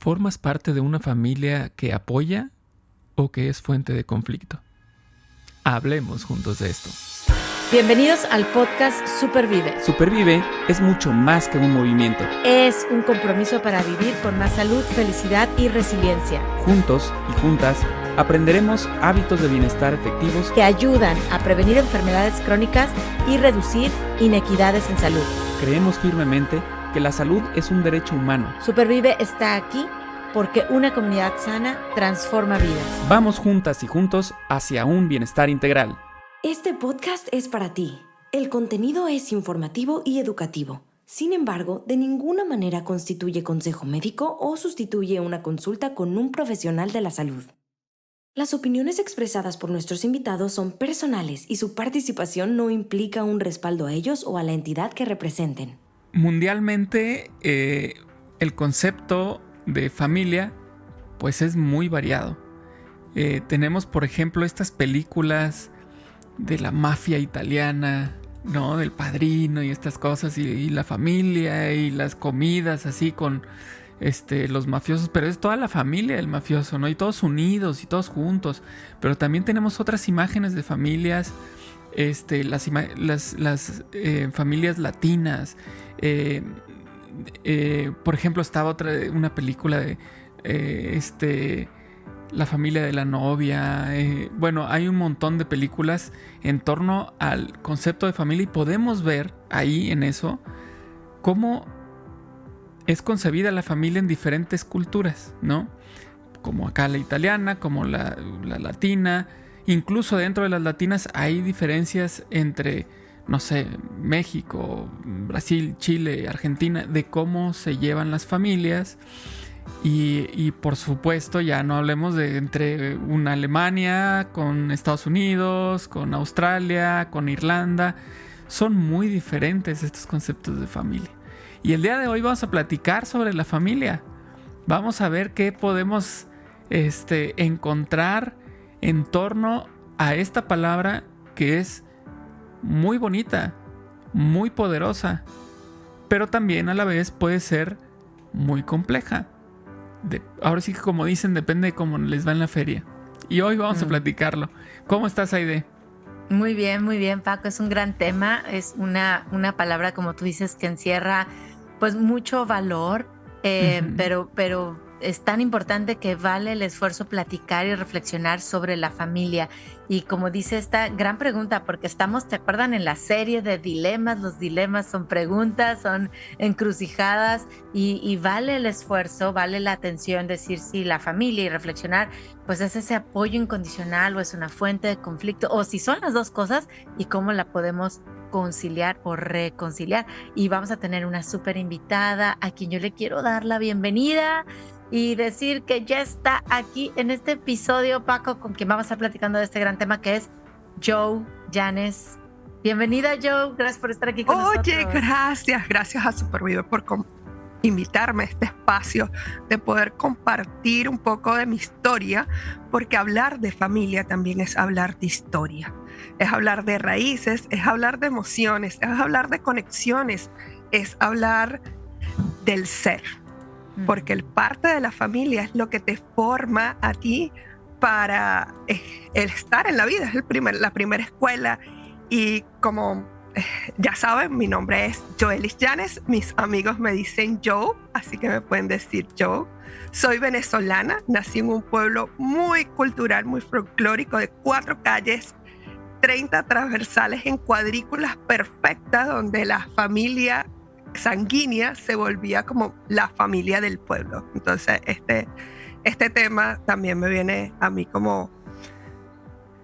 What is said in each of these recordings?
¿Formas parte de una familia que apoya o que es fuente de conflicto? Hablemos juntos de esto. Bienvenidos al podcast Supervive. Supervive es mucho más que un movimiento. Es un compromiso para vivir con más salud, felicidad y resiliencia. Juntos y juntas aprenderemos hábitos de bienestar efectivos que ayudan a prevenir enfermedades crónicas y reducir inequidades en salud. Creemos firmemente que la salud es un derecho humano. Supervive está aquí porque una comunidad sana transforma vidas. Vamos juntas y juntos hacia un bienestar integral. Este podcast es para ti. El contenido es informativo y educativo. Sin embargo, de ninguna manera constituye consejo médico o sustituye una consulta con un profesional de la salud. Las opiniones expresadas por nuestros invitados son personales y su participación no implica un respaldo a ellos o a la entidad que representen. Mundialmente, el concepto de familia pues es muy variado. Tenemos, por ejemplo, estas películas de la mafia italiana, ¿no? Del Padrino y estas cosas, y la familia y las comidas así con los mafiosos, pero es toda la familia del mafioso, ¿no? Y todos unidos y todos juntos. Pero también tenemos otras imágenes de familias, las familias latinas. Por ejemplo, estaba una película de la familia de la novia. Bueno, hay un montón de películas en torno al concepto de familia y podemos ver ahí en eso cómo es concebida la familia en diferentes culturas, ¿no? Como acá la italiana, como la latina. Incluso dentro de las latinas hay diferencias entre, no sé, México, Brasil, Chile, Argentina, de cómo se llevan las familias. Y por supuesto, ya no hablemos de entre una Alemania con Estados Unidos, con Australia, con Irlanda. Son muy diferentes estos conceptos de familia. Y el día de hoy vamos a platicar sobre la familia. Vamos a ver qué podemos encontrar en torno a esta palabra que es muy bonita, muy poderosa, pero también a la vez puede ser muy compleja. Ahora sí que, como dicen, depende de cómo les va en la feria. Y hoy vamos a platicarlo. ¿Cómo estás, Aide? Muy bien, Paco. Es un gran tema. Es una palabra, como tú dices, que encierra pues mucho valor, pero es tan importante que vale el esfuerzo platicar y reflexionar sobre la familia. Y como dice esta gran pregunta, porque estamos, ¿te acuerdan? En la serie de dilemas, los dilemas son preguntas, son encrucijadas y vale el esfuerzo, vale la atención decir si la familia y reflexionar, pues es ese apoyo incondicional o es una fuente de conflicto, o si son las dos cosas y cómo la podemos conciliar o reconciliar. Y vamos a tener una súper invitada a quien yo le quiero dar la bienvenida y decir que ya está aquí en este episodio, Paco, con quien vamos a estar platicando de este gran tema que es Jo Llanes. Bienvenida, Jo, gracias por estar aquí con nosotros. Oye, gracias a Supervive por invitarme a este espacio de poder compartir un poco de mi historia, porque hablar de familia también es hablar de historia, es hablar de raíces, es hablar de emociones, es hablar de conexiones, es hablar del ser. Porque el parte de la familia es lo que te forma a ti para el estar en la vida, es la primera escuela. Y como ya saben, mi nombre es Joelis Llanes, mis amigos me dicen Jo, así que me pueden decir Jo. Soy venezolana, nací en un pueblo muy cultural, muy folclórico, de 4 calles, 30 transversales en cuadrículas perfectas, donde la familia sanguínea se volvía como la familia del pueblo. Entonces este tema también me viene a mí como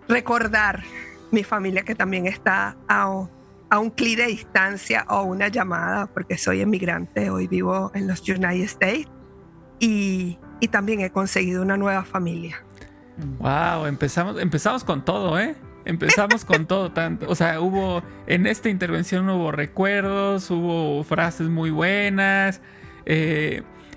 recordar mi familia, que también está a un clic de distancia o una llamada, porque soy emigrante, hoy vivo en los United States y también he conseguido una nueva familia. Wow, empezamos con todo, ¿eh? Empezamos con todo tanto. O sea, en esta intervención hubo recuerdos, hubo frases muy buenas,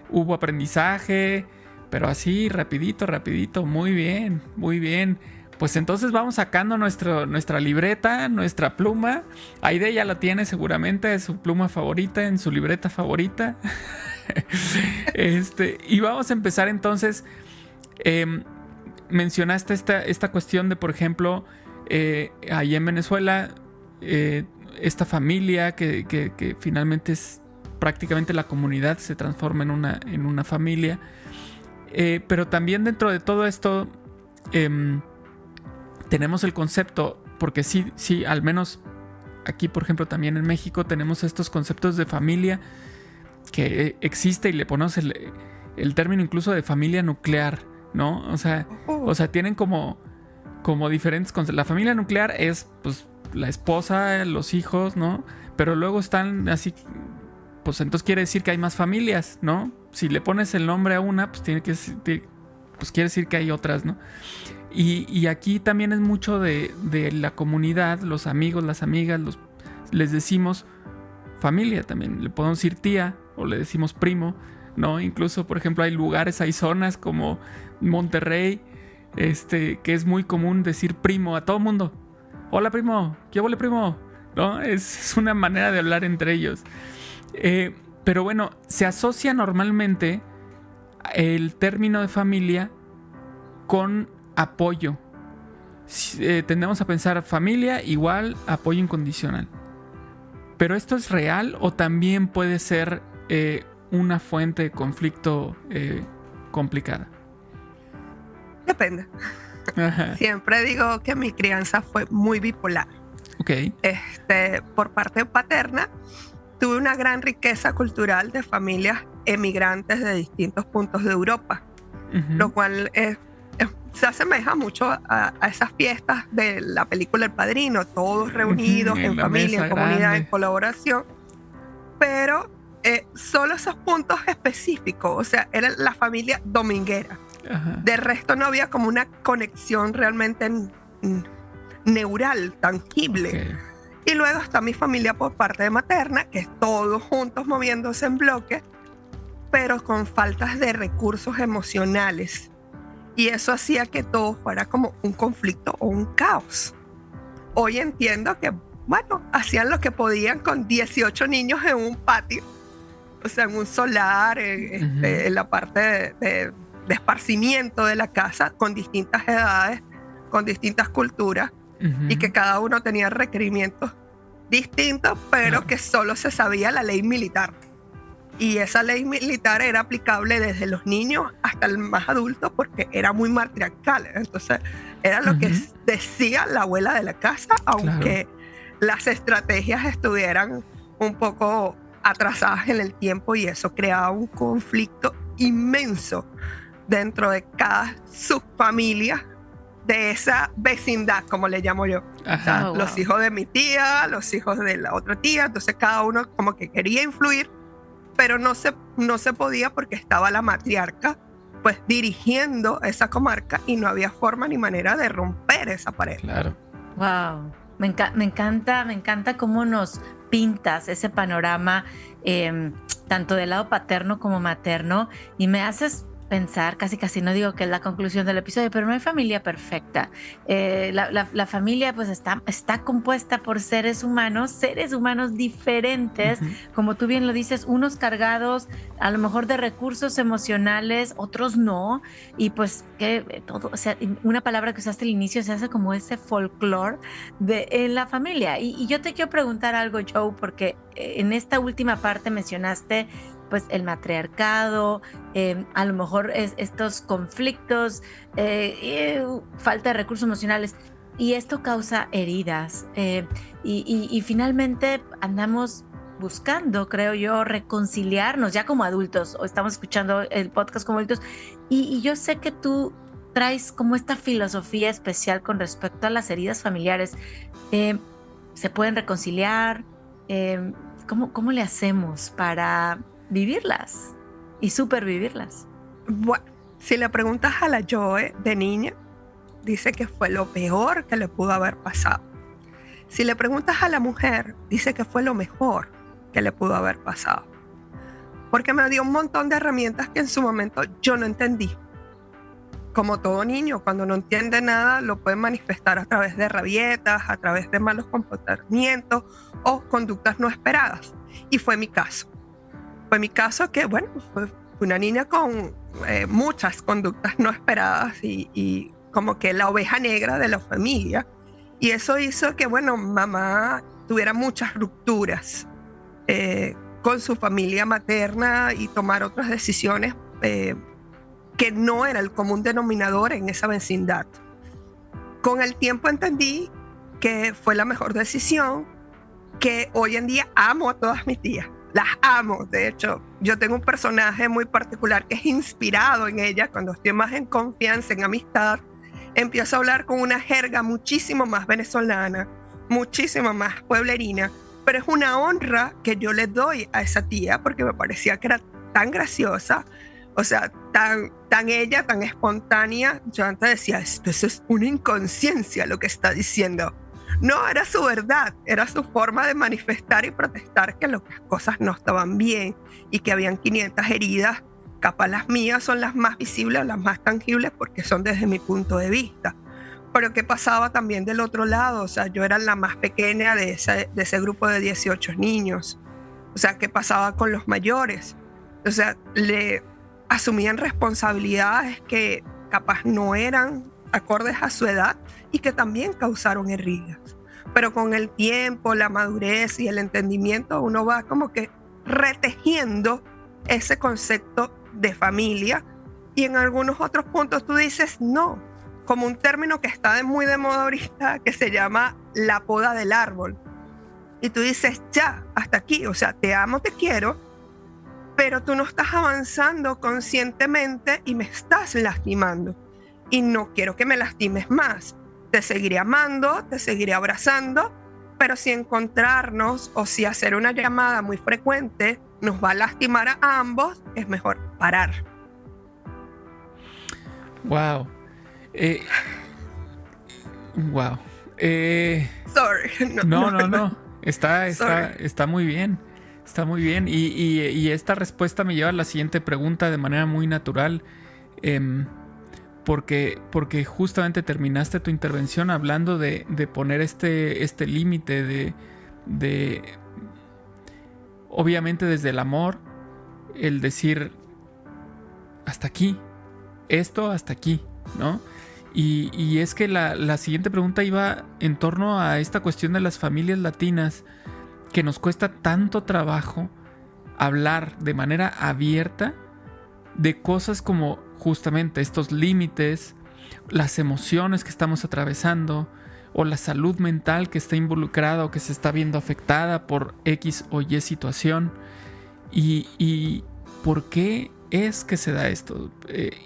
hubo aprendizaje, pero así, rapidito, muy bien, muy bien. Pues entonces vamos sacando nuestra libreta, nuestra pluma. Aide ya la tiene seguramente, es su pluma favorita, en su libreta favorita. Y vamos a empezar entonces. Mencionaste esta cuestión de, por ejemplo, ahí en Venezuela, esta familia que finalmente es prácticamente la comunidad, se transforma en una familia. Pero también dentro de todo esto tenemos el concepto, porque sí, al menos aquí, por ejemplo, también en México tenemos estos conceptos de familia que existe, y le ponemos el término incluso de familia nuclear, ¿no? O sea, tienen como diferentes conceptos. La familia nuclear es, pues, la esposa, los hijos, ¿no? Pero luego están así, pues entonces quiere decir que hay más familias, ¿no? Si le pones el nombre a una, pues quiere decir que hay otras, ¿no? Y aquí también es mucho de la comunidad, los amigos, las amigas, les decimos familia también. Le podemos decir tía o le decimos primo, ¿no? Incluso, por ejemplo, hay lugares, hay zonas como Monterrey, que es muy común decir primo a todo mundo. Hola, primo. ¿Qué huele, primo? ¿No? Es una manera de hablar entre ellos. Pero bueno, se asocia normalmente el término de familia con apoyo. Tendemos a pensar familia igual apoyo incondicional. ¿Pero esto es real o también puede ser una fuente de conflicto complicada? Depende. Ajá. Siempre digo que mi crianza fue muy bipolar. Ok. Por parte paterna, tuve una gran riqueza cultural de familias emigrantes de distintos puntos de Europa, lo cual se asemeja mucho a esas fiestas de la película El Padrino, todos reunidos en familia, en comunidad, grande, en colaboración, pero solo esos puntos específicos, o sea, era la familia dominguera. Ajá. De resto no había como una conexión realmente neural, tangible. Okay. Y luego está mi familia por parte de materna, que es todos juntos moviéndose en bloque, pero con faltas de recursos emocionales. Y eso hacía que todo fuera como un conflicto o un caos. Hoy entiendo que, bueno, hacían lo que podían con 18 niños en un patio, o sea, en un solar, en la parte de esparcimiento de la casa, con distintas edades, con distintas culturas, y que cada uno tenía requerimientos distintos, pero que solo se sabía la ley militar. Y esa ley militar era aplicable desde los niños hasta el más adulto, porque era muy matriarcal. Entonces, era lo que decía la abuela de la casa, aunque las estrategias estuvieran un poco atrasadas en el tiempo, y eso creaba un conflicto inmenso dentro de cada subfamilia de esa vecindad, como le llamo yo. O sea, los hijos de mi tía, los hijos de la otra tía, entonces cada uno como que quería influir, pero no se podía porque estaba la matriarca pues dirigiendo esa comarca y no había forma ni manera de romper esa pared. Claro. Wow, me encanta cómo nos pintas ese panorama, tanto del lado paterno como materno, y me haces pensar, casi no digo que es la conclusión del episodio, pero no hay familia perfecta. La familia pues está compuesta por seres humanos diferentes, como tú bien lo dices, unos cargados a lo mejor de recursos emocionales, otros no, y pues que todo, o sea, una palabra que usaste al inicio, se hace como ese folclore en la familia. Y yo te quiero preguntar algo, Joe, porque en esta última parte mencionaste pues el matriarcado, a lo mejor estos conflictos, falta de recursos emocionales, y esto causa heridas, y finalmente andamos buscando, creo yo, reconciliarnos ya como adultos, o estamos escuchando el podcast como adultos, y yo sé que tú traes como esta filosofía especial con respecto a las heridas familiares. ¿Se pueden reconciliar? ¿Cómo le hacemos para vivirlas y supervivirlas? Bueno, si le preguntas a la Joe de niña, dice que fue lo peor que le pudo haber pasado. Si le preguntas a la mujer, dice que fue lo mejor que le pudo haber pasado, porque me dio un montón de herramientas que en su momento yo no entendí. Como todo niño, cuando no entiende nada, lo puede manifestar a través de rabietas, a través de malos comportamientos o conductas no esperadas, y fue mi caso. fue mi caso que, bueno, fue una niña con muchas conductas no esperadas y como que la oveja negra de la familia. Y eso hizo que, bueno, mamá tuviera muchas rupturas con su familia materna y tomar otras decisiones que no era el común denominador en esa vecindad. Con el tiempo entendí que fue la mejor decisión, que hoy en día amo a todas mis tías. Las amo, de hecho, yo tengo un personaje muy particular que es inspirado en ellas. Cuando estoy más en confianza, en amistad, empiezo a hablar con una jerga muchísimo más venezolana, muchísimo más pueblerina, pero es una honra que yo le doy a esa tía porque me parecía que era tan graciosa, o sea, tan ella, tan espontánea. Yo antes decía, esto es una inconsciencia lo que está diciendo. No, era su verdad, era su forma de manifestar y protestar que las cosas no estaban bien y que habían 500 heridas. Capaz las mías son las más visibles, las más tangibles, porque son desde mi punto de vista. Pero ¿qué pasaba también del otro lado? O sea, yo era la más pequeña de ese grupo de 18 niños. O sea, ¿qué pasaba con los mayores? O sea, le asumían responsabilidades que capaz no eran acordes a su edad y que también causaron heridas. Pero con el tiempo, la madurez y el entendimiento, uno va como que retejiendo ese concepto de familia, y en algunos otros puntos tú dices no, como un término que está muy de moda ahorita que se llama la poda del árbol, y tú dices ya, hasta aquí, o sea, te amo, te quiero, pero tú no estás avanzando conscientemente y me estás lastimando y no quiero que me lastimes más. Te seguiré amando, te seguiré abrazando, pero si encontrarnos o si hacer una llamada muy frecuente nos va a lastimar a ambos, es mejor parar. Wow. Wow. Sorry. No. Está muy bien. Está muy bien. Y esta respuesta me lleva a la siguiente pregunta de manera muy natural. Porque justamente terminaste tu intervención hablando de poner este límite de obviamente desde el amor, el decir hasta aquí, esto hasta aquí, ¿no? Y es que la siguiente pregunta iba en torno a esta cuestión de las familias latinas, que nos cuesta tanto trabajo hablar de manera abierta de cosas como justamente estos límites, las emociones que estamos atravesando o la salud mental que está involucrada o que se está viendo afectada por X o Y situación. Y ¿por qué es que se da esto?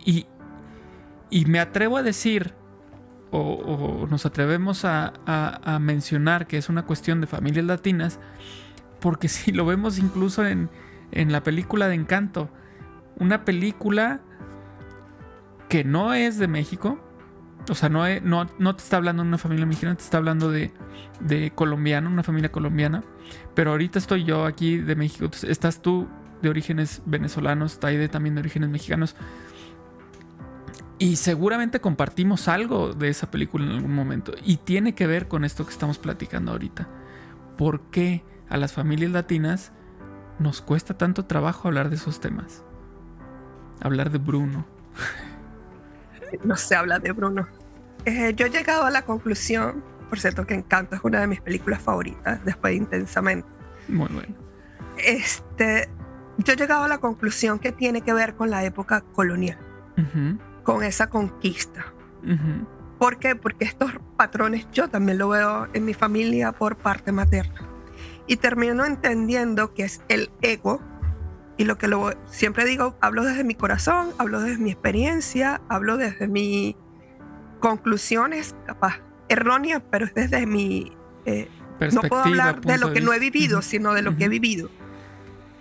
Y me atrevo a decir, o nos atrevemos a mencionar que es una cuestión de familias latinas, porque si lo vemos incluso en la película de Encanto, una película que no es de México, o sea, no te está hablando de una familia mexicana, te está hablando de colombiano, una familia colombiana, pero ahorita estoy yo aquí de México, estás tú de orígenes venezolanos, Taide también de orígenes mexicanos, y seguramente compartimos algo de esa película en algún momento, y tiene que ver con esto que estamos platicando ahorita. ¿Por qué a las familias latinas nos cuesta tanto trabajo hablar de esos temas? Hablar de Bruno. No se habla de Bruno. Yo he llegado a la conclusión, por cierto que Encanto es una de mis películas favoritas, después de Intensamente. Muy bueno. Yo he llegado a la conclusión que tiene que ver con la época colonial, con esa conquista. ¿Por qué? Porque estos patrones yo también lo veo en mi familia por parte materna. Y termino entendiendo que es el ego. Y siempre digo, hablo desde mi corazón, hablo desde mi experiencia, hablo desde mis conclusiones, capaz erróneas, pero es desde mi... no puedo hablar de lo que no he vivido, sino de lo que he vivido.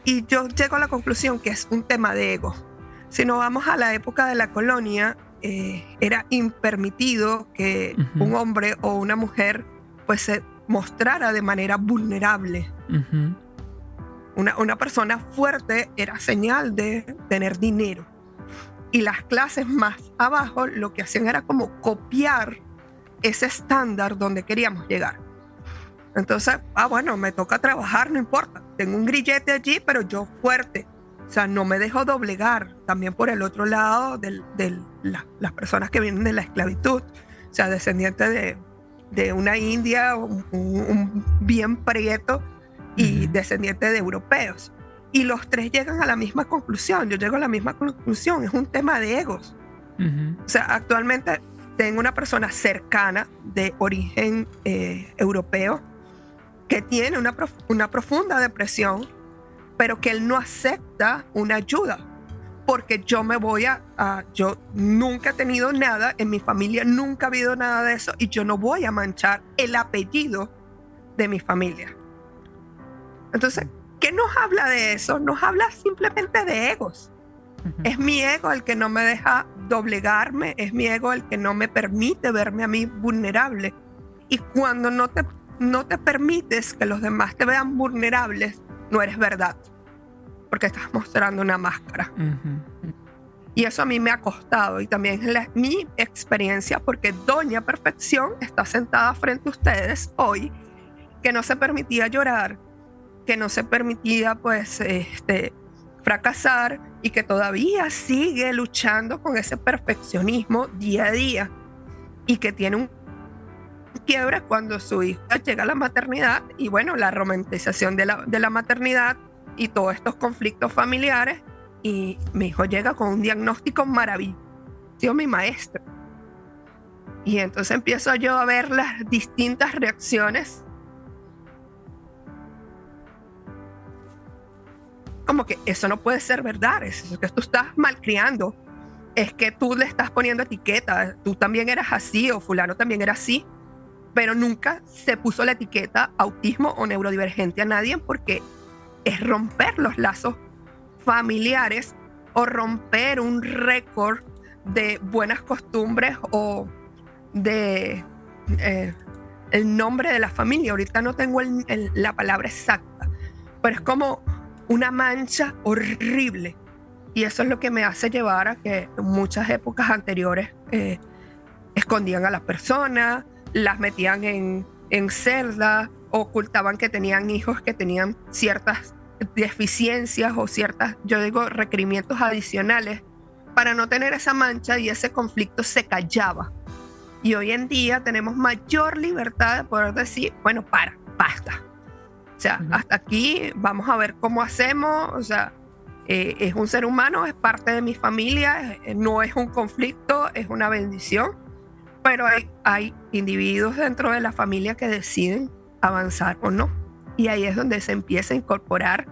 Y yo llego a la conclusión que es un tema de ego. Si nos vamos a la época de la colonia, era impermitido que un hombre o una mujer pues se mostrara de manera vulnerable. Una persona fuerte era señal de tener dinero. Y las clases más abajo lo que hacían era como copiar ese estándar donde queríamos llegar. Entonces, bueno, me toca trabajar, no importa. Tengo un grillete allí, pero yo fuerte. sea, no me dejo doblegar. También por el otro lado de las personas que vienen de la esclavitud, o sea, descendientes de una India, un bien prieto y descendiente de europeos. Y los tres llegan a la misma conclusión. Yo llego a la misma conclusión. Es un tema de egos. O sea, actualmente tengo una persona cercana de origen europeo que tiene una profunda depresión, pero que él no acepta una ayuda, porque yo yo nunca he tenido nada, en mi familia nunca ha habido nada de eso, y yo no voy a manchar el apellido de mi familia. Entonces, ¿qué nos habla de eso? Nos habla simplemente de egos. Es mi ego el que no me deja doblegarme, es mi ego el que no me permite verme a mí vulnerable. Y cuando no te permites que los demás te vean vulnerables, no eres verdad, porque estás mostrando una máscara. Y eso a mí me ha costado, y también es mi experiencia, porque Doña Perfección está sentada frente a ustedes hoy, que no se permitía llorar, que no se permitía pues fracasar, y que todavía sigue luchando con ese perfeccionismo día a día, y que tiene un quiebre cuando su hija llega a la maternidad, y bueno, la romantización de la maternidad y todos estos conflictos familiares, y mi hijo llega con un diagnóstico maravilloso, mi maestro. Y entonces empiezo yo a ver las distintas reacciones, como que eso no puede ser verdad, es que tú estás malcriando, es que tú le estás poniendo etiqueta, tú también eras así, o fulano también era así, pero nunca se puso la etiqueta autismo o neurodivergente a nadie, porque es romper los lazos familiares o romper un récord de buenas costumbres o de el nombre de la familia. Ahorita no tengo la palabra exacta, pero es como una mancha horrible, y eso es lo que me hace llevar a que en muchas épocas anteriores escondían a las personas, las metían en celdas, ocultaban que tenían hijos que tenían ciertas deficiencias o requerimientos adicionales para no tener esa mancha, y ese conflicto se callaba. Y hoy en día tenemos mayor libertad de poder decir, bueno, basta. O sea, hasta aquí, vamos a ver cómo hacemos. O sea, es un ser humano, es parte de mi familia, no es un conflicto, es una bendición. Pero hay individuos dentro de la familia que deciden avanzar o no. Y ahí es donde se empieza a incorporar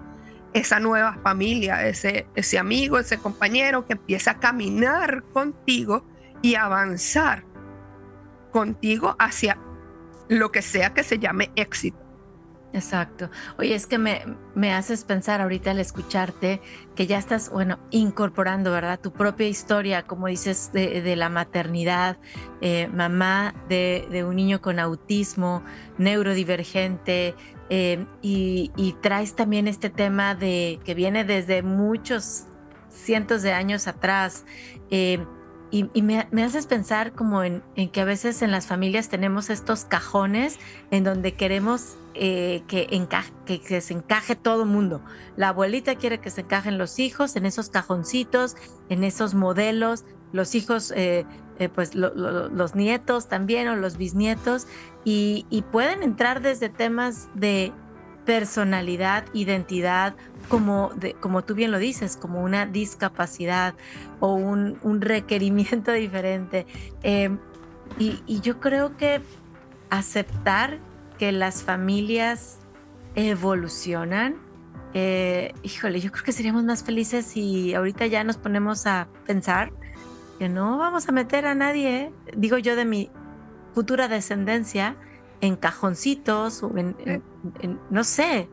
esa nueva familia, ese amigo, ese compañero que empieza a caminar contigo y avanzar contigo hacia lo que sea que se llame éxito. Exacto. Oye, es que me haces pensar ahorita al escucharte que ya estás, incorporando, ¿verdad? Tu propia historia, como dices, de la maternidad, mamá de un niño con autismo, neurodivergente, y traes también este tema que viene desde muchos cientos de años atrás. Y me haces pensar como en que a veces en las familias tenemos estos cajones en donde queremos que se encaje todo mundo. La abuelita quiere que se encajen los hijos en esos cajoncitos, en esos modelos, los hijos, pues los nietos también, o los bisnietos, y pueden entrar desde temas de personalidad, identidad, como tú bien lo dices, como una discapacidad o un requerimiento diferente. Y yo creo que aceptar que las familias evolucionan, híjole, yo creo que seríamos más felices si ahorita ya nos ponemos a pensar que no vamos a meter a nadie, digo yo, de mi futura descendencia, en cajoncitos o en no sé.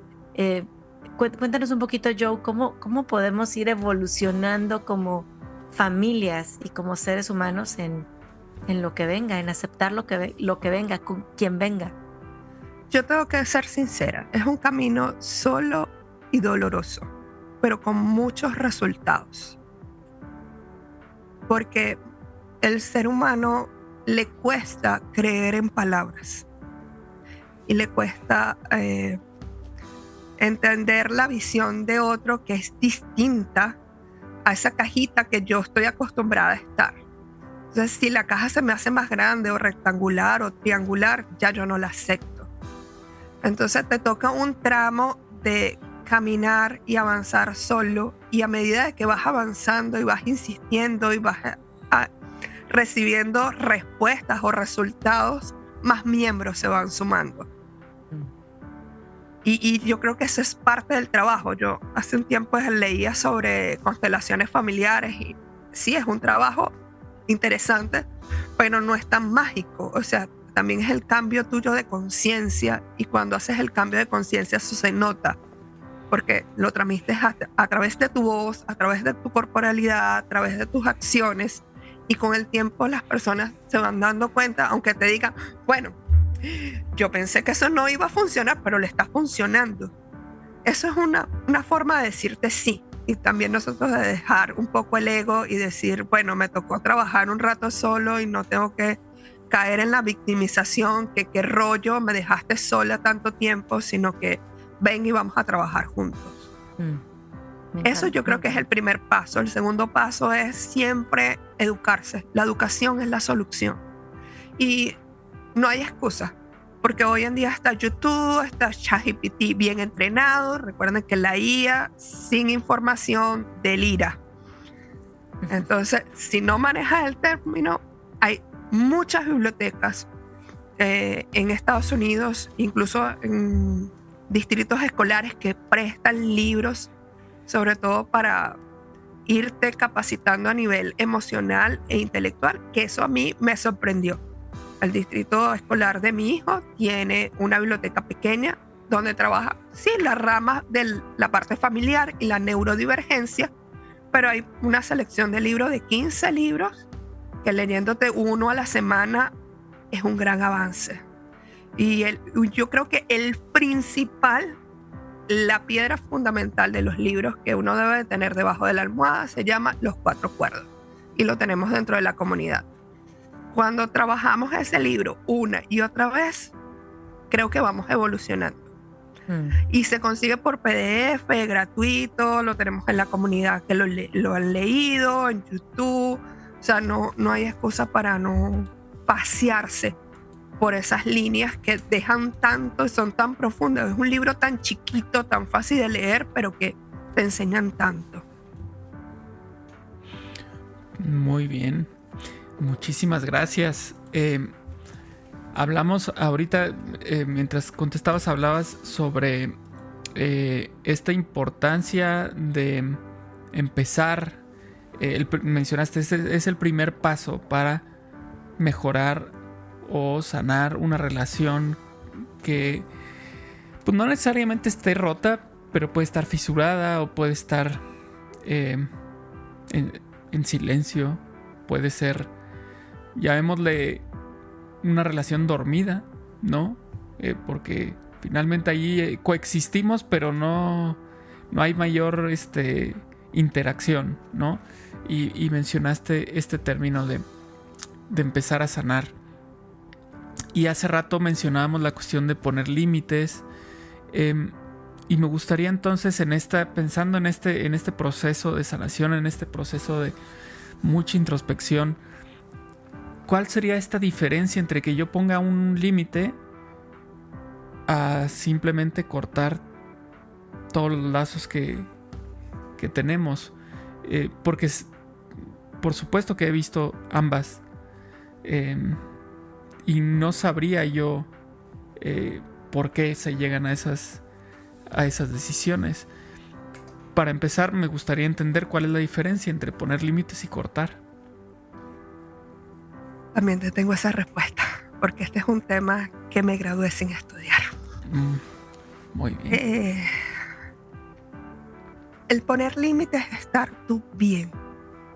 Cuéntanos un poquito, Joe, cómo podemos ir evolucionando como familias y como seres humanos en lo que venga, en aceptar lo que venga, con quien venga. Yo tengo que ser sincera, es un camino solo y doloroso, pero con muchos resultados. Porque el ser humano le cuesta creer en palabras y le cuesta entender la visión de otro que es distinta a esa cajita que yo estoy acostumbrada a estar. Entonces, si la caja se me hace más grande o rectangular o triangular, ya yo no la acepto. Entonces te toca un tramo de caminar y avanzar solo, y a medida de que vas avanzando y vas insistiendo y vas recibiendo respuestas o resultados, más miembros se van sumando. Y yo creo que eso es parte del trabajo. Yo hace un tiempo leía sobre constelaciones familiares y sí, es un trabajo interesante, pero no es tan mágico. O sea, también es el cambio tuyo de conciencia, y cuando haces el cambio de conciencia eso se nota, porque lo transmites a través de tu voz, a través de tu corporalidad, a través de tus acciones, y con el tiempo las personas se van dando cuenta, aunque te digan, bueno, yo pensé que eso no iba a funcionar, pero le está funcionando. Eso es una forma de decirte sí. Y también nosotros de dejar un poco el ego y decir, bueno, me tocó trabajar un rato solo y no tengo que caer en la victimización, que qué rollo, me dejaste sola tanto tiempo, sino que ven y vamos a trabajar juntos. Eso yo creo que es el primer paso. El segundo paso es siempre educarse. La educación es la solución. Y no hay excusa, porque hoy en día está YouTube, está ChatGPT bien entrenado. Recuerden que la IA sin información delira. Entonces, si no manejas el término, hay muchas bibliotecas en Estados Unidos, incluso en distritos escolares, que prestan libros, sobre todo para irte capacitando a nivel emocional e intelectual, que eso a mí me sorprendió. El distrito escolar de mi hijo tiene una biblioteca pequeña donde trabaja, sí, la rama de la parte familiar y la neurodivergencia, pero hay una selección de libros de 15 libros que leyéndote uno a la semana es un gran avance. Y yo creo que el principal, la piedra fundamental de los libros que uno debe de tener debajo de la almohada se llama Los Cuatro Acuerdos, y lo tenemos dentro de la comunidad. Cuando trabajamos ese libro una y otra vez, creo que vamos evolucionando. Y se consigue por PDF, gratuito, lo tenemos en la comunidad que lo han leído, en YouTube. O sea, no hay excusa para no pasearse por esas líneas que dejan tanto y son tan profundas. Es un libro tan chiquito, tan fácil de leer, pero que te enseñan tanto. Muy bien. Muchísimas gracias. Hablamos ahorita, mientras contestabas, hablabas sobre esta importancia de empezar. Mencionaste, es el primer paso para mejorar o sanar una relación que pues no necesariamente esté rota, pero puede estar fisurada o puede estar en silencio. Puede ser, llamémosle, una relación dormida, ¿no? Porque finalmente allí coexistimos, pero no hay mayor interacción, ¿no? Y mencionaste este término de empezar a sanar. Y hace rato mencionábamos la cuestión de poner límites. Y me gustaría entonces, pensando en este proceso de sanación, en este proceso de mucha introspección, ¿cuál sería esta diferencia entre que yo ponga un límite a simplemente cortar todos los lazos que tenemos? Porque por supuesto que he visto ambas, y no sabría yo por qué se llegan a esas decisiones. Para empezar, me gustaría entender cuál es la diferencia entre poner límites y cortar. También te tengo esa respuesta, porque este es un tema que me gradué sin estudiar. Muy bien. El poner límites es estar tú bien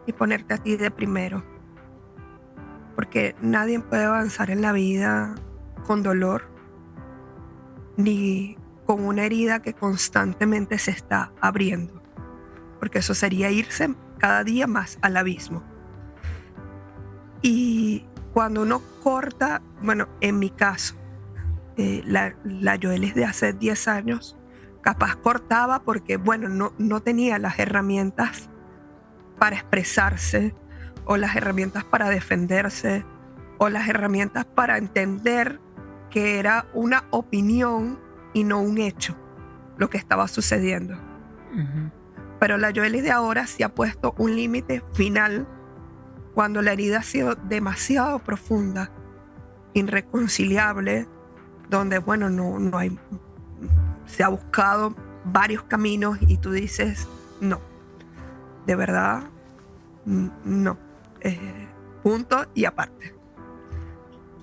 y ponerte a ti de primero, porque nadie puede avanzar en la vida con dolor ni con una herida que constantemente se está abriendo, porque eso sería irse cada día más al abismo. Y cuando uno corta, bueno, en mi caso, la Joelis de hace 10 años capaz cortaba porque, bueno, no tenía las herramientas para expresarse, o las herramientas para defenderse, o las herramientas para entender que era una opinión y no un hecho lo que estaba sucediendo. Ujú. Pero la Joely de ahora se ha puesto un límite final cuando la herida ha sido demasiado profunda, irreconciliable, donde, bueno, no hay, se ha buscado varios caminos y tú dices, no, de verdad, no, punto y aparte.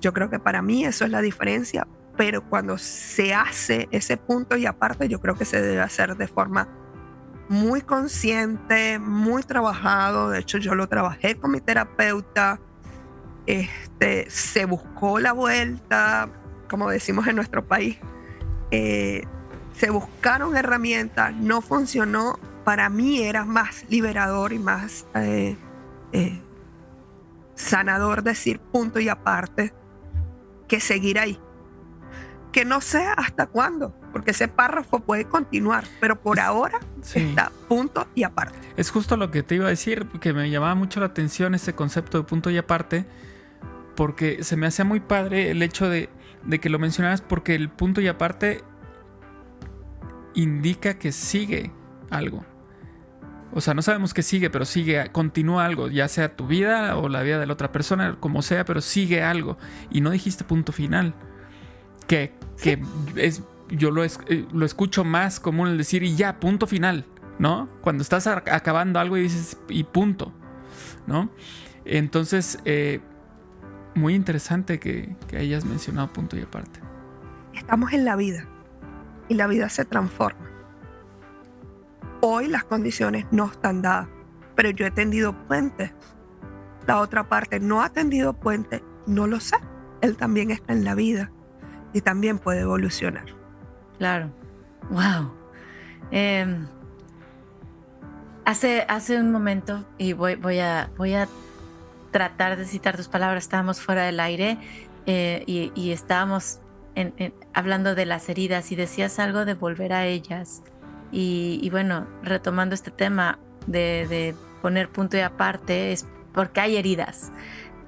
Yo creo que para mí eso es la diferencia, pero cuando se hace ese punto y aparte, yo creo que se debe hacer de forma muy consciente, muy trabajado. De hecho, yo lo trabajé con mi terapeuta. Se buscó la vuelta, como decimos en nuestro país. Se buscaron herramientas, no funcionó. Para mí era más liberador y más sanador decir punto y aparte que seguir ahí. Que no sé hasta cuándo, porque ese párrafo puede continuar, pero por ahora Sí. está punto y aparte. Es justo lo que te iba a decir, que me llamaba mucho la atención ese concepto de punto y aparte, porque se me hacía muy padre el hecho de que lo mencionaras, porque el punto y aparte indica que sigue algo. O sea, no sabemos qué sigue, pero sigue, continúa algo, ya sea tu vida o la vida de la otra persona, como sea, pero sigue algo. Y no dijiste punto final. Que es, yo lo escucho más común el decir y ya, punto final, ¿no? Cuando estás acabando algo y dices y punto, ¿no? Entonces, muy interesante que hayas mencionado punto y aparte. Estamos en la vida y la vida se transforma. Hoy las condiciones no están dadas, pero yo he tendido puentes. La otra parte no ha tendido puentes, no lo sé. Él también está en la vida y también puede evolucionar. Claro. Wow. Hace un momento, y voy a tratar de citar tus palabras, estábamos fuera del aire y estábamos hablando de las heridas y decías algo de volver a ellas. Y bueno, retomando este tema de poner punto y aparte, es porque hay heridas.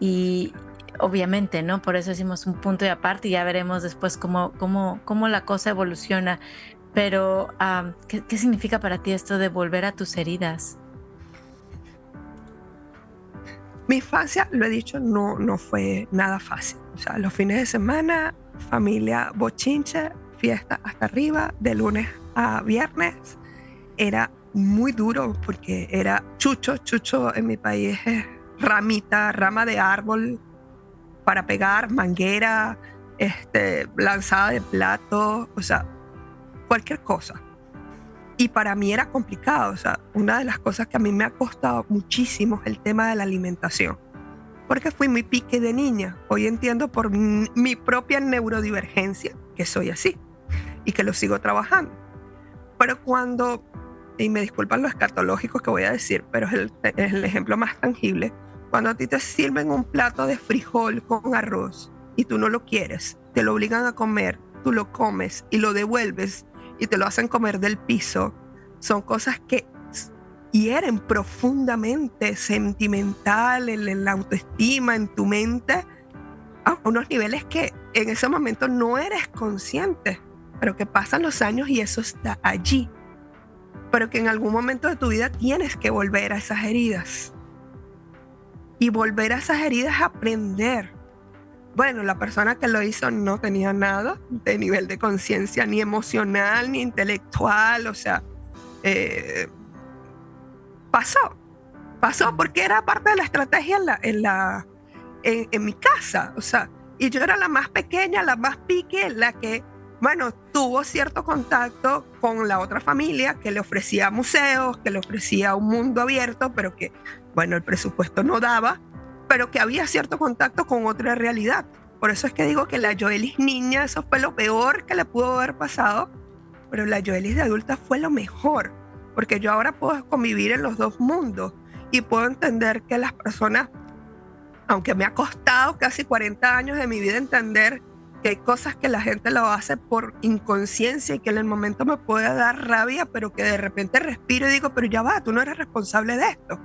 Y obviamente, ¿no? Por eso decimos un punto y aparte y ya veremos después cómo la cosa evoluciona. Pero, ¿qué significa para ti esto de volver a tus heridas? Mi infancia, lo he dicho, no fue nada fácil. O sea, los fines de semana, familia bochinche, fiesta hasta arriba, de lunes a viernes. Era muy duro porque era chucho en mi país es rama de árbol para pegar, manguera, lanzada de plato, o sea, cualquier cosa. Y para mí era complicado, o sea, una de las cosas que a mí me ha costado muchísimo es el tema de la alimentación, porque fui muy pique de niña. Hoy entiendo por mi propia neurodivergencia que soy así y que lo sigo trabajando. Pero cuando, y me disculpan lo escatológico que voy a decir, pero es el ejemplo más tangible, cuando a ti te sirven un plato de frijol con arroz y tú no lo quieres, te lo obligan a comer, tú lo comes y lo devuelves y te lo hacen comer del piso, son cosas que hieren profundamente sentimental en la autoestima, en tu mente, a unos niveles que en ese momento no eres consciente, pero que pasan los años y eso está allí. Pero que en algún momento de tu vida tienes que volver a esas heridas. Y volver a esas heridas es aprender. Bueno, la persona que lo hizo no tenía nada de nivel de conciencia, ni emocional, ni intelectual, o sea, pasó porque era parte de la estrategia en mi casa, o sea, y yo era la más pequeña, la más pique, la que, bueno, tuvo cierto contacto con la otra familia que le ofrecía museos, que le ofrecía un mundo abierto, pero que, bueno, el presupuesto no daba, pero que había cierto contacto con otra realidad. Por eso es que digo que la Joely niña, eso fue lo peor que le pudo haber pasado, pero la Joely de adulta fue lo mejor, porque yo ahora puedo convivir en los dos mundos y puedo entender que las personas, aunque me ha costado casi 40 años de mi vida entender que hay cosas que la gente lo hace por inconsciencia y que en el momento me puede dar rabia, pero que de repente respiro y digo, pero ya va, tú no eres responsable de esto.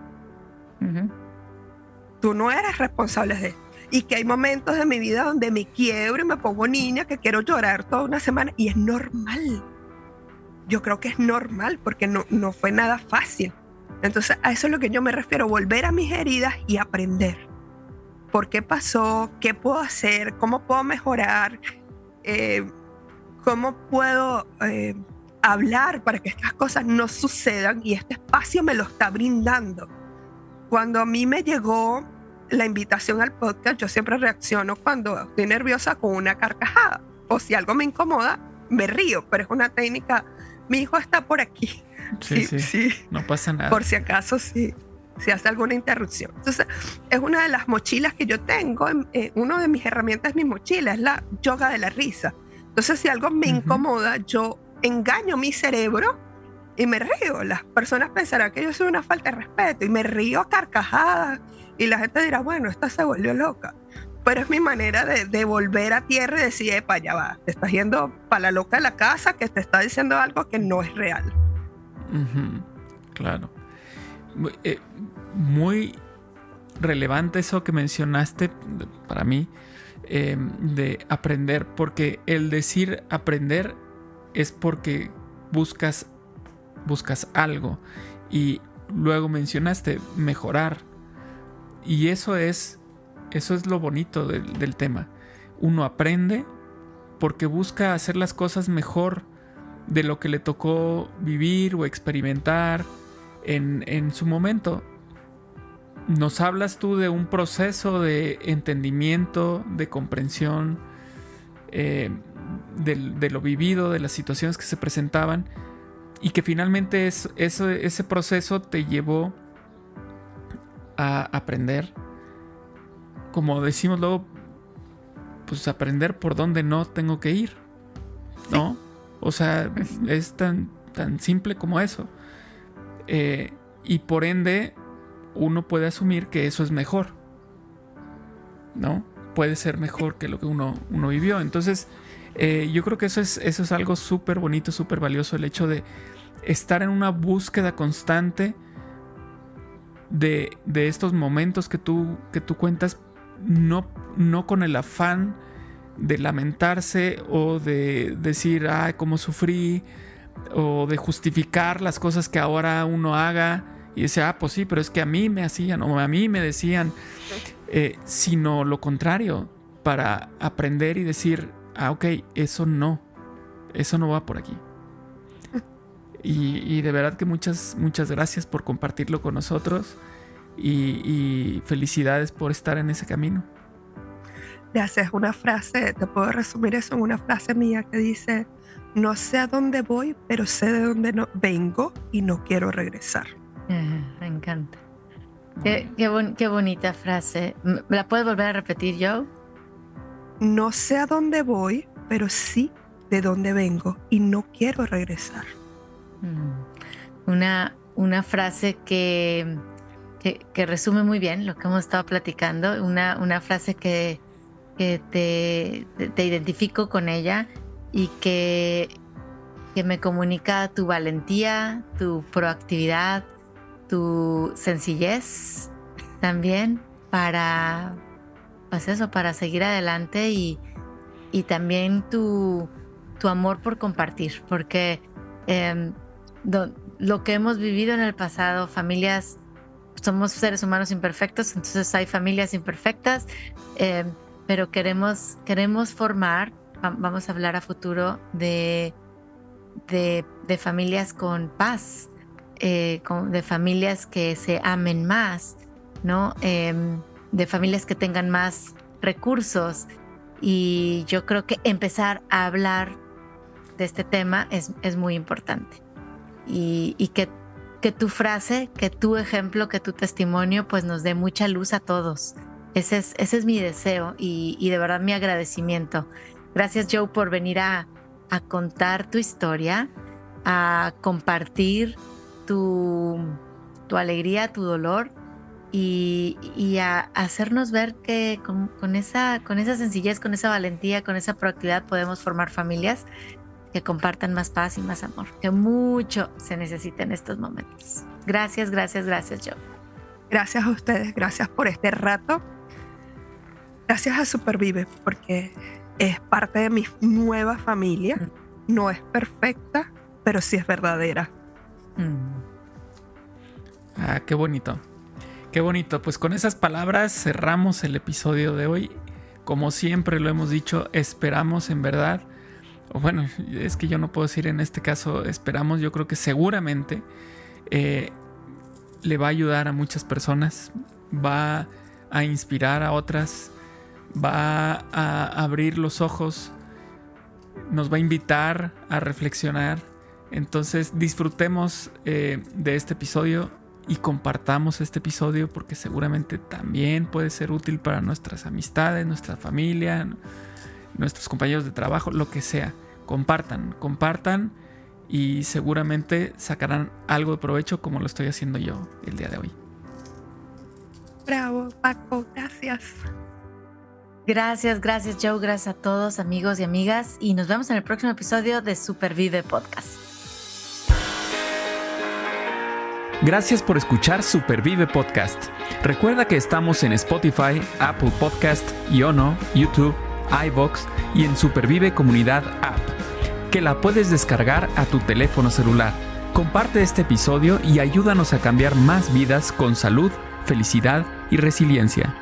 Ujú. Tú no eres responsable de esto. Y que hay momentos de mi vida donde me quiebro y me pongo niña, que quiero llorar toda una semana, y es normal. Yo creo que es normal porque no fue nada fácil. Entonces a eso es lo que yo me refiero, volver a mis heridas y aprender. ¿Por qué pasó? ¿Qué puedo hacer? ¿Cómo puedo mejorar? ¿Cómo puedo hablar para que estas cosas no sucedan? Y este espacio me lo está brindando. Cuando a mí me llegó la invitación al podcast, yo siempre reacciono cuando estoy nerviosa con una carcajada. O si algo me incomoda, me río, pero es una técnica. Mi hijo está por aquí. Sí. No pasa nada. Por si acaso, si hace alguna interrupción. Entonces, es una de las mochilas que yo tengo. Una de mis herramientas es mi mochila, es la yoga de la risa. Entonces, si algo me incomoda, yo engaño mi cerebro y me río. Las personas pensarán que yo soy una falta de respeto y me río a carcajadas. Y la gente dirá, bueno, esta se volvió loca. Pero es mi manera de volver a tierra y decir, epa, ya va, te estás yendo para la loca de la casa que te está diciendo algo que no es real. Claro. Muy relevante eso que mencionaste para mí, de aprender, porque el decir aprender es porque buscas algo, y luego mencionaste mejorar, y eso es lo bonito del tema. Uno aprende porque busca hacer las cosas mejor de lo que le tocó vivir o experimentar en su momento. Nos hablas tú de un proceso de entendimiento, de comprensión, de lo vivido, de las situaciones que se presentaban, y que finalmente ese proceso te llevó a aprender, como decimos luego, pues aprender por dónde no tengo que ir, ¿no? O sea, es tan simple como eso. Y por ende, uno puede asumir que eso es mejor, ¿no? Puede ser mejor que lo que uno vivió. Entonces, yo creo que eso es algo súper bonito, súper valioso, el hecho de estar en una búsqueda constante de estos momentos que tú cuentas, no con el afán de lamentarse o de decir, ay, cómo sufrí, o de justificar las cosas que ahora uno haga y dice, pues sí, pero es que a mí me hacían o a mí me decían, sino lo contrario, para aprender y decir, ok, eso no va por aquí. Y de verdad que muchas gracias por compartirlo con nosotros, y felicidades por estar en ese camino. Gracias. Una frase, te puedo resumir eso en una frase mía que dice, no sé a dónde voy, pero sé de dónde vengo y no quiero regresar. Me encanta. Qué bonita frase. ¿La puedes volver a repetir, Joe? No sé a dónde voy, pero sí de dónde vengo y no quiero regresar. Una frase que resume muy bien lo que hemos estado platicando. Una frase que te identifico con ella y que me comunica tu valentía, tu proactividad, tu sencillez también para seguir adelante, y también tu amor por compartir, porque lo que hemos vivido en el pasado, familias, somos seres humanos imperfectos, entonces hay familias imperfectas, pero queremos formar, vamos a hablar a futuro de familias con paz, de familias que se amen más, ¿no? De familias que tengan más recursos, y yo creo que empezar a hablar de este tema es muy importante, y que tu frase, que tu ejemplo, que tu testimonio pues nos dé mucha luz a todos. Ese es mi deseo, y de verdad mi agradecimiento. Gracias, Joe, por venir a contar tu historia, a compartir tu alegría, tu dolor, y a hacernos ver que con esa sencillez, con esa valentía, con esa proactividad podemos formar familias que compartan más paz y más amor, que mucho se necesita en estos momentos. Gracias, Joe. Gracias a ustedes, gracias por este rato. Gracias a Supervive, porque es parte de mi nueva familia. No es perfecta, pero sí es verdadera. Ah, qué bonito. Qué bonito. Pues con esas palabras cerramos el episodio de hoy. Como siempre lo hemos dicho, esperamos en verdad. Bueno, es que yo no puedo decir en este caso esperamos. Yo creo que seguramente le va a ayudar a muchas personas. Va a inspirar a otras. Va a abrir los ojos. Nos va a invitar a reflexionar. Entonces disfrutemos de este episodio y compartamos este episodio porque seguramente también puede ser útil para nuestras amistades, nuestra familia, nuestros compañeros de trabajo, lo que sea. Compartan y seguramente sacarán algo de provecho como lo estoy haciendo yo el día de hoy. Bravo, Paco, gracias. Gracias Joe, gracias a todos amigos y amigas y nos vemos en el próximo episodio de Supervive Podcast. Gracias por escuchar Supervive Podcast. Recuerda que estamos en Spotify, Apple Podcast, Iono, YouTube, iVoox y en Supervive Comunidad App, que la puedes descargar a tu teléfono celular. Comparte este episodio y ayúdanos a cambiar más vidas con salud, felicidad y resiliencia.